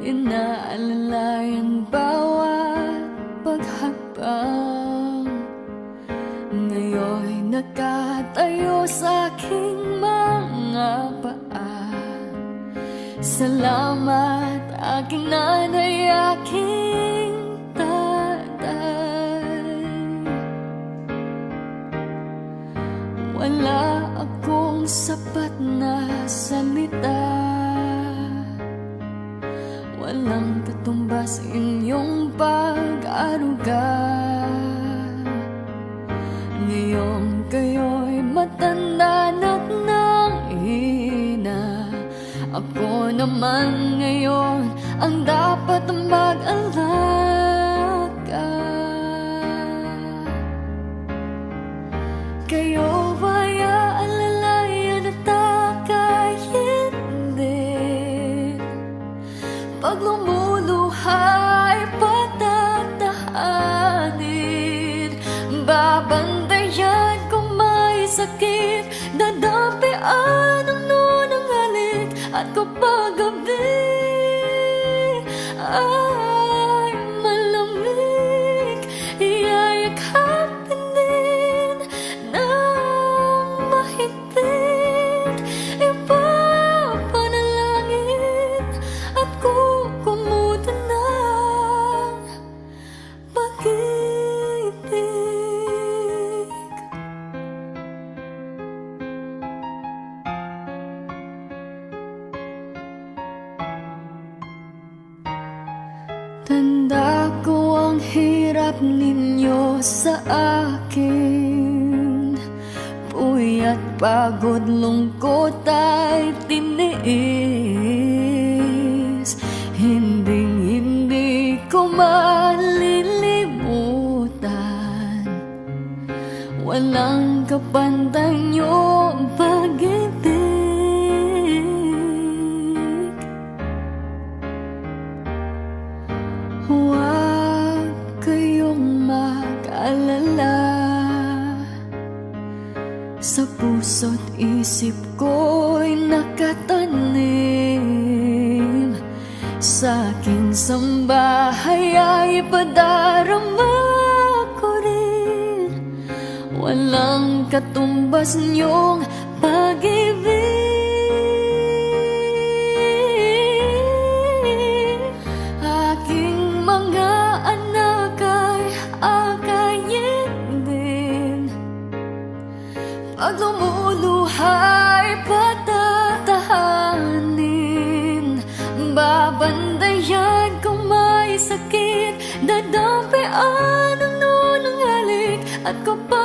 inaalalayan bawat paghakbang. Ngayon'y nakatayo sa aking mga paa. Salamat aking nanay, aking tatay. Wala akong sapat na salita, walang katumbas inyong pag-aruga. Ngayong kayo'y matanda na't nanghina, ako naman ngayon ang dapat mag-alaga. Kayo ba'y aalalayan at takayin din? Pag lumuluhay, patatahanin. Babantayan kung may sakit, dadampian ang nunang halik. At kapag gabi ay malamig, iyayakapin din ng mahigpit. Ipapanalangin at kukumutan ng pag-ibig. Tanda ko ang hirap ninyo sa akin, puyat, pagod, lungkot ay tiniis. Hindi ko malilimutan, walang kapantay niyong pag-ibig. Huwag kayong mag-alala, sa puso't isip ko'y nakatanim. Sa aking sambahay ay ipadarama ko rin, walang katumbas niyong pag-ibig. Pag lumuluhay, patatahanin. Babandayan kung may sakit, dadampian ang nunang halik. At kapag